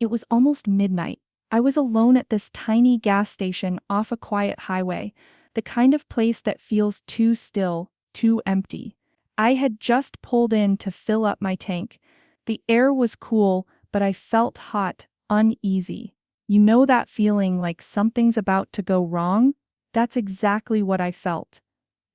It was almost midnight. I was alone at this tiny gas station off a quiet highway, the kind of place that feels too still, too empty. I had just pulled in to fill up my tank. The air was cool, but I felt hot, uneasy. You know that feeling like something's about to go wrong? That's exactly what I felt.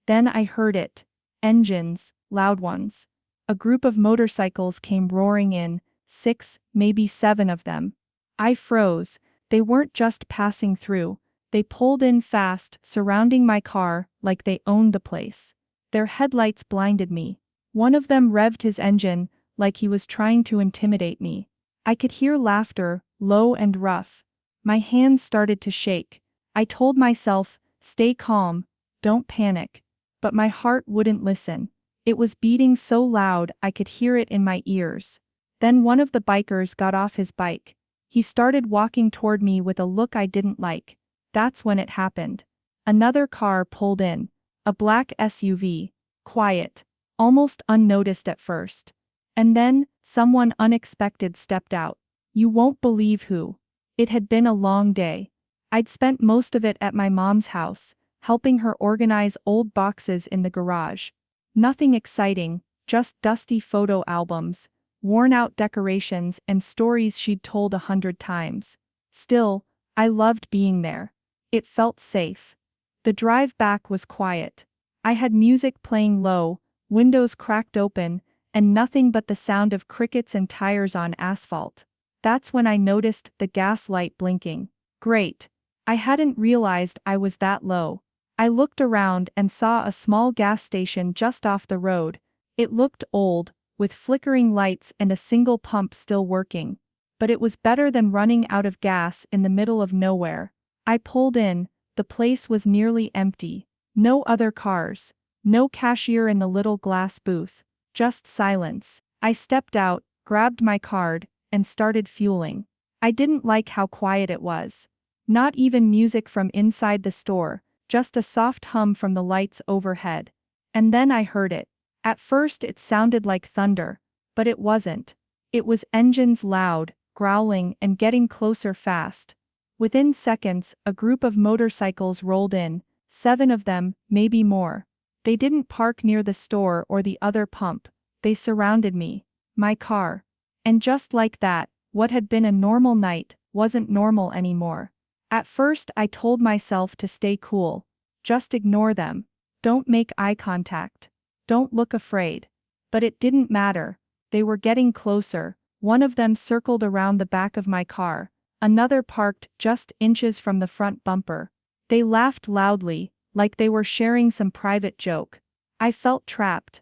Then I heard it. Engines, loud ones. A group of motorcycles came roaring in, 6, maybe 7 of them. I froze. They weren't just passing through. They pulled in fast, surrounding my car like they owned the place. Their headlights blinded me. One of them revved his engine, like he was trying to intimidate me. I could hear laughter, low and rough. My hands started to shake. I told myself, stay calm, don't panic. But my heart wouldn't listen. It was beating so loud I could hear it in my ears. Then one of the bikers got off his bike. He started walking toward me with a look I didn't like. That's when it happened. Another car pulled in. A black SUV. Quiet. Almost unnoticed at first. And then, someone unexpected stepped out. You won't believe who. It had been a long day. I'd spent most of it at my mom's house, helping her organize old boxes in the garage. Nothing exciting, just dusty photo albums, worn-out decorations and stories she'd told 100 times. Still, I loved being there. It felt safe. The drive back was quiet. I had music playing low, windows cracked open, and nothing but the sound of crickets and tires on asphalt. That's when I noticed the gas light blinking. Great. I hadn't realized I was that low. I looked around and saw a small gas station just off the road. It looked old, with flickering lights and a single pump still working. But it was better than running out of gas in the middle of nowhere. I pulled in. The place was nearly empty. No other cars. No cashier in the little glass booth. Just silence. I stepped out, grabbed my card, and started fueling. I didn't like how quiet it was. Not even music from inside the store, just a soft hum from the lights overhead. And then I heard it. At first it sounded like thunder, but it wasn't. It was engines loud, growling and getting closer fast. Within seconds, a group of motorcycles rolled in, 7 of them, maybe more. They didn't park near the store or the other pump. They surrounded me. My car. And just like that, what had been a normal night wasn't normal anymore. At first I told myself to stay cool. Just ignore them. Don't make eye contact. Don't look afraid. But it didn't matter. They were getting closer. One of them circled around the back of my car. Another parked just inches from the front bumper. They laughed loudly, like they were sharing some private joke. I felt trapped.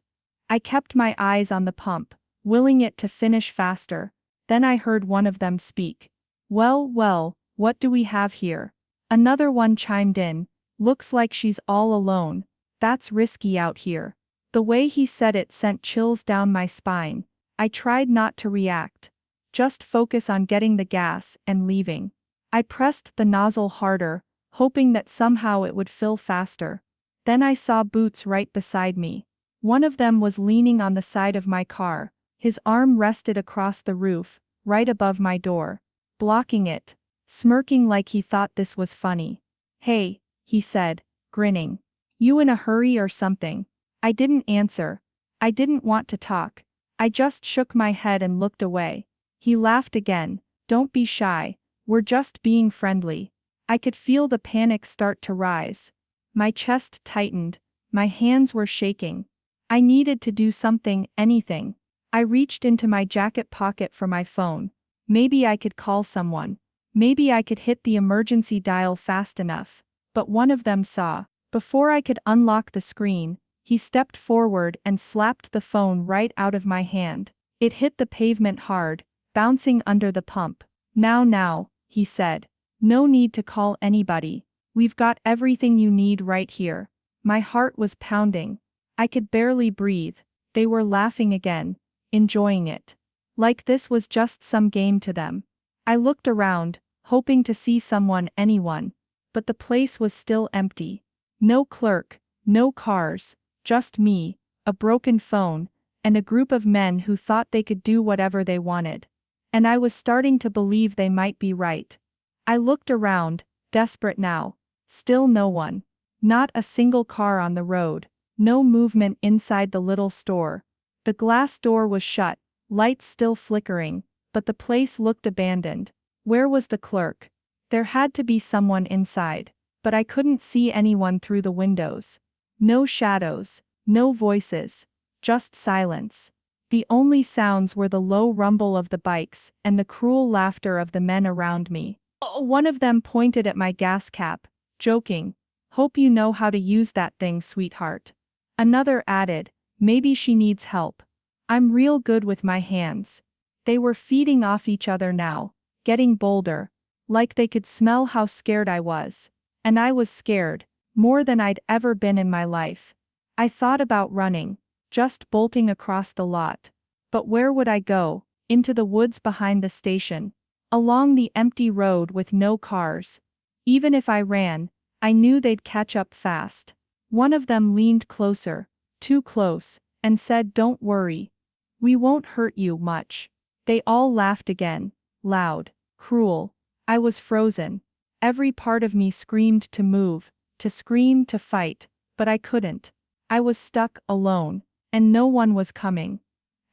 I kept my eyes on the pump, willing it to finish faster. Then I heard one of them speak. Well, well, what do we have here? Another one chimed in. Looks like she's all alone. That's risky out here. The way he said it sent chills down my spine. I tried not to react. Just focus on getting the gas and leaving. I pressed the nozzle harder, hoping that somehow it would fill faster. Then I saw Boots right beside me. One of them was leaning on the side of my car. His arm rested across the roof, right above my door, blocking it, smirking like he thought this was funny. Hey, he said, grinning. You in a hurry or something? I didn't answer. I didn't want to talk. I just shook my head and looked away. He laughed again. Don't be shy. We're just being friendly. I could feel the panic start to rise. My chest tightened. My hands were shaking. I needed to do something, anything. I reached into my jacket pocket for my phone. Maybe I could call someone. Maybe I could hit the emergency dial fast enough. But one of them saw. Before I could unlock the screen, he stepped forward and slapped the phone right out of my hand. It hit the pavement hard, bouncing under the pump. Now, he said. No need to call anybody. We've got everything you need right here. My heart was pounding. I could barely breathe. They were laughing again, enjoying it. Like this was just some game to them. I looked around, hoping to see someone, anyone. But the place was still empty. No clerk, no cars, just me, a broken phone, and a group of men who thought they could do whatever they wanted. and I was starting to believe they might be right. I looked around, desperate now. Still no one. Not a single car on the road. No movement inside the little store. The glass door was shut, lights still flickering, but the place looked abandoned. Where was the clerk? There had to be someone inside, but I couldn't see anyone through the windows. No shadows, no voices, just silence. The only sounds were the low rumble of the bikes and the cruel laughter of the men around me. One of them pointed at my gas cap, joking, "Hope you know how to use that thing, sweetheart." Another added, "Maybe she needs help." "I'm real good with my hands." They were feeding off each other now, getting bolder, like they could smell how scared I was. And I was scared, more than I'd ever been in my life. I thought about running, just bolting across the lot. But where would I go? Into the woods behind the station. Along the empty road with no cars. Even if I ran, I knew they'd catch up fast. One of them leaned closer, too close, and said, "Don't worry. We won't hurt you much." They all laughed again, loud, cruel. I was frozen. Every part of me screamed to move, to scream, to fight, but I couldn't. I was stuck, alone, and no one was coming.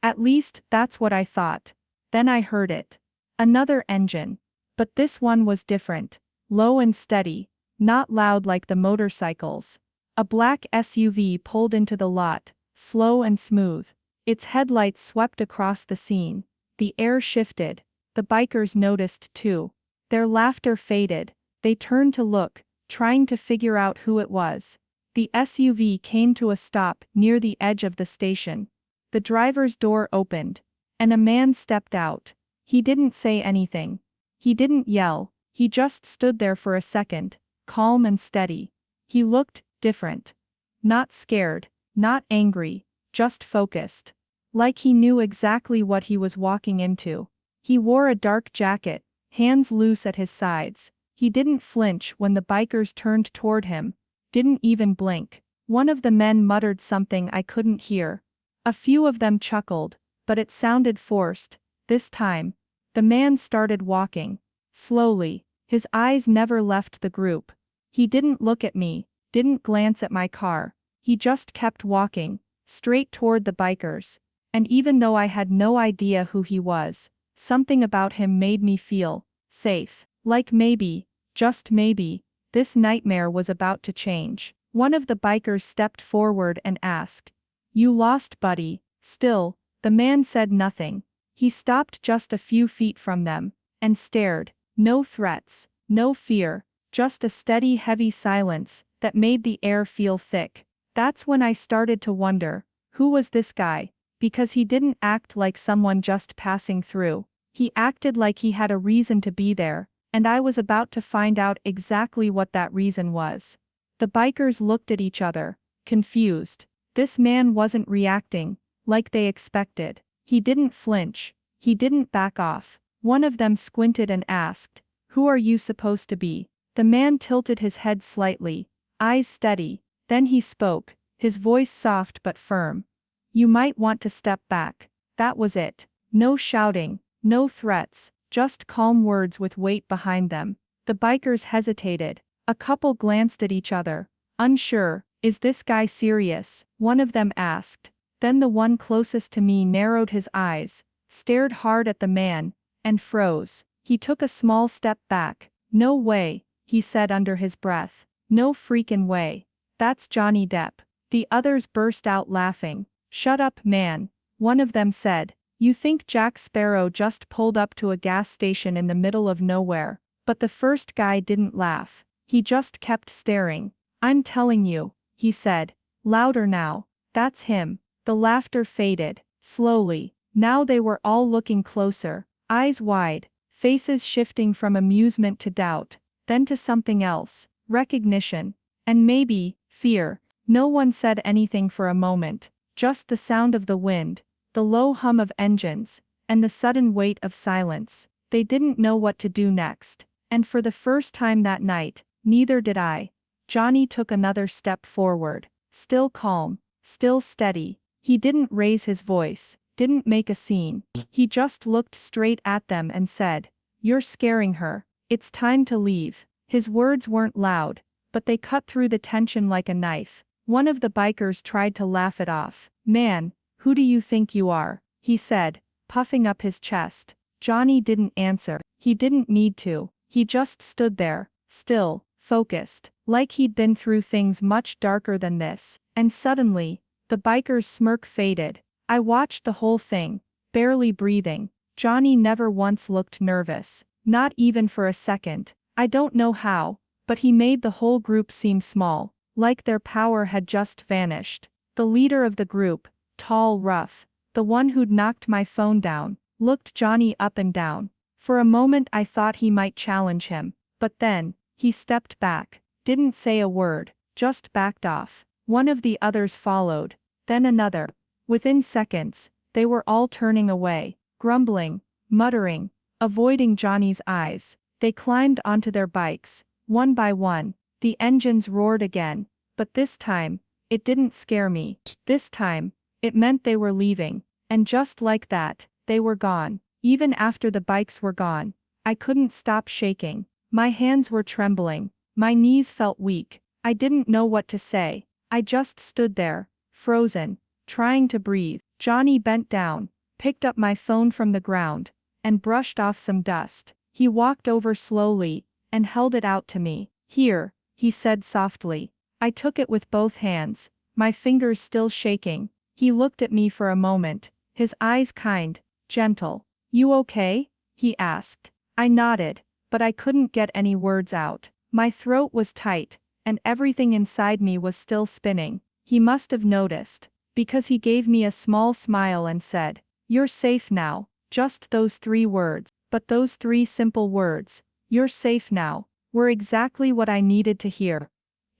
At least, that's what I thought. Then I heard it. Another engine. But this one was different. Low and steady, not loud like the motorcycles. A black SUV pulled into the lot, slow and smooth. Its headlights swept across the scene. The air shifted. The bikers noticed too. Their laughter faded. They turned to look, trying to figure out who it was. The SUV came to a stop near the edge of the station. The driver's door opened, and a man stepped out. He didn't say anything. He didn't yell. He just stood there for a second, calm and steady. He looked different. Not scared, not angry, just focused. Like he knew exactly what he was walking into. He wore a dark jacket, hands loose at his sides. He didn't flinch when the bikers turned toward him. Didn't even blink. One of the men muttered something I couldn't hear. A few of them chuckled, but it sounded forced. This time, the man started walking. Slowly, his eyes never left the group. He didn't look at me, didn't glance at my car. He just kept walking, straight toward the bikers. And even though I had no idea who he was, something about him made me feel safe. Like maybe, just maybe, this nightmare was about to change. One of the bikers stepped forward and asked, "You lost, buddy?" Still, the man said nothing. He stopped just a few feet from them, and stared. No threats, no fear, just a steady, heavy silence that made the air feel thick. That's when I started to wonder, who was this guy? Because he didn't act like someone just passing through. He acted like he had a reason to be there, and I was about to find out exactly what that reason was. The bikers looked at each other, confused. This man wasn't reacting, like they expected. He didn't flinch. He didn't back off. One of them squinted and asked, "Who are you supposed to be?" The man tilted his head slightly, eyes steady. Then he spoke, his voice soft but firm. "You might want to step back." That was it. No shouting, no threats, just calm words with weight behind them. The bikers hesitated. A couple glanced at each other, unsure. "Is this guy serious?" one of them asked. Then the one closest to me narrowed his eyes, stared hard at the man, and froze. He took a small step back. "No way," he said under his breath. "No freakin' way. That's Johnny Depp." The others burst out laughing. "Shut up, man," one of them said. "You think Jack Sparrow just pulled up to a gas station in the middle of nowhere." But the first guy didn't laugh. He just kept staring. "I'm telling you," he said, louder now. "That's him." The laughter faded, slowly. Now they were all looking closer, eyes wide, faces shifting from amusement to doubt, then to something else, recognition, and maybe, fear. No one said anything for a moment, just the sound of the wind, the low hum of engines, and the sudden weight of silence. They didn't know what to do next, and for the first time that night, neither did I. Johnny took another step forward, still calm, still steady. He didn't raise his voice, didn't make a scene. He just looked straight at them and said, "You're scaring her. It's time to leave." His words weren't loud, but they cut through the tension like a knife. One of the bikers tried to laugh it off. "Man, who do you think you are?" he said, puffing up his chest. Johnny didn't answer. He didn't need to. He just stood there, still, focused, like he'd been through things much darker than this. And suddenly, the biker's smirk faded. I watched the whole thing, barely breathing. Johnny never once looked nervous, not even for a second. I don't know how, but he made the whole group seem small, like their power had just vanished. The leader of the group, tall, rough, the one who'd knocked my phone down, looked Johnny up and down. For a moment I thought he might challenge him, but then, he stepped back, didn't say a word, just backed off. One of the others followed, then another. Within seconds, they were all turning away, grumbling, muttering, avoiding Johnny's eyes. They climbed onto their bikes, one by one. The engines roared again, but this time, it didn't scare me. This time, it meant they were leaving, and just like that, they were gone. Even after the bikes were gone, I couldn't stop shaking. My hands were trembling, my knees felt weak. I didn't know what to say. I just stood there, frozen, trying to breathe. Johnny bent down, picked up my phone from the ground, and brushed off some dust. He walked over slowly, and held it out to me. "Here," he said softly. I took it with both hands, my fingers still shaking. He looked at me for a moment, his eyes kind, gentle. "You okay?" he asked. I nodded, but I couldn't get any words out. My throat was tight, and everything inside me was still spinning. He must have noticed, because he gave me a small smile and said, "You're safe now." Just those 3 words, but those 3 simple words, "You're safe now," were exactly what I needed to hear.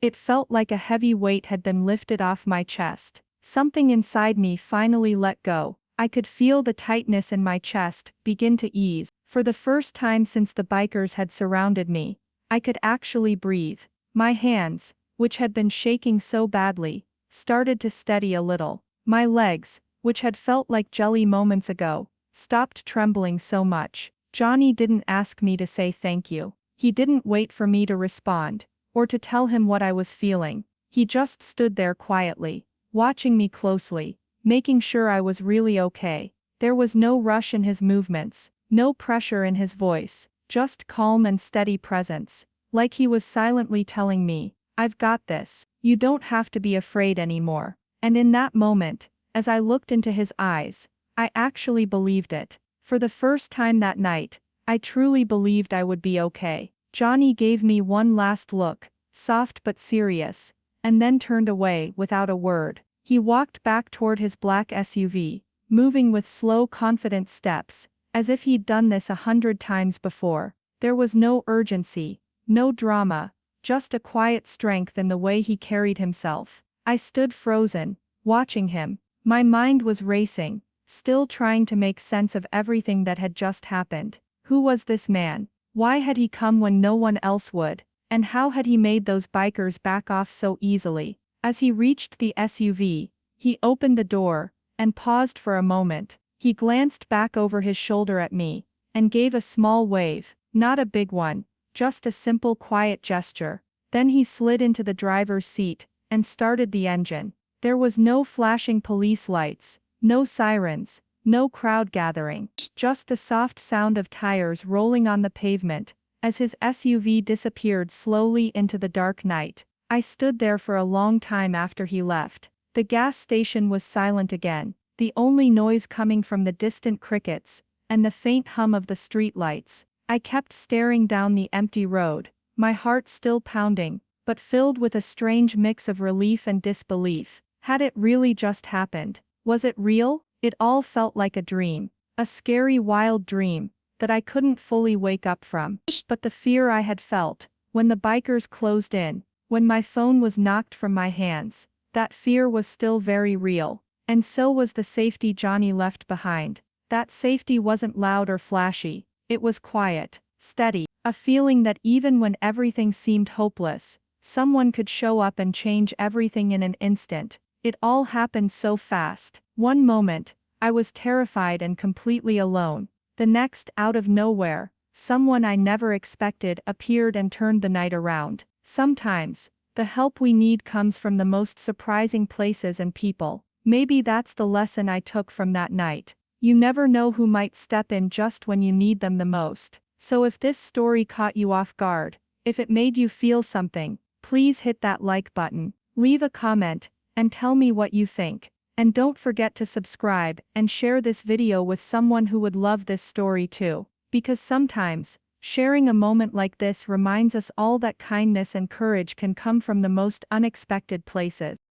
It felt like a heavy weight had been lifted off my chest. Something inside me finally let go. I could feel the tightness in my chest begin to ease. For the first time since the bikers had surrounded me, I could actually breathe. My hands, which had been shaking so badly, started to steady a little. My legs, which had felt like jelly moments ago, stopped trembling so much. Johnny didn't ask me to say thank you. He didn't wait for me to respond, or to tell him what I was feeling. He just stood there quietly, watching me closely, making sure I was really okay. There was no rush in his movements, no pressure in his voice, just calm and steady presence, like he was silently telling me, "I've got this, you don't have to be afraid anymore." And in that moment, as I looked into his eyes, I actually believed it. For the first time that night, I truly believed I would be okay. Johnny gave me one last look, soft but serious, and then turned away without a word. He walked back toward his black SUV, moving with slow, confident steps, as if he'd done this 100 times before. There was no urgency, no drama, just a quiet strength in the way he carried himself. I stood frozen, watching him. My mind was racing, still trying to make sense of everything that had just happened. Who was this man? Why had he come when no one else would? And how had he made those bikers back off so easily? As he reached the SUV, he opened the door, and paused for a moment. He glanced back over his shoulder at me, and gave a small wave, not a big one, just a simple quiet gesture. Then he slid into the driver's seat, and started the engine. There was no flashing police lights, no sirens, no crowd gathering, just the soft sound of tires rolling on the pavement, as his SUV disappeared slowly into the dark night. I stood there for a long time after he left. The gas station was silent again, the only noise coming from the distant crickets, and the faint hum of the street lights. I kept staring down the empty road, my heart still pounding, but filled with a strange mix of relief and disbelief. Had it really just happened? Was it real? It all felt like a dream. A scary, wild dream, that I couldn't fully wake up from. But the fear I had felt, when the bikers closed in, when my phone was knocked from my hands, that fear was still very real. And so was the safety Johnny left behind. That safety wasn't loud or flashy, it was quiet, steady, a feeling that even when everything seemed hopeless, someone could show up and change everything in an instant. It all happened so fast. One moment, I was terrified and completely alone. The next, out of nowhere, someone I never expected appeared and turned the night around. Sometimes, the help we need comes from the most surprising places and people. Maybe that's the lesson I took from that night. You never know who might step in just when you need them the most. So if this story caught you off guard, if it made you feel something, please hit that like button, leave a comment, and tell me what you think. And don't forget to subscribe and share this video with someone who would love this story too. Because sometimes, sharing a moment like this reminds us all that kindness and courage can come from the most unexpected places.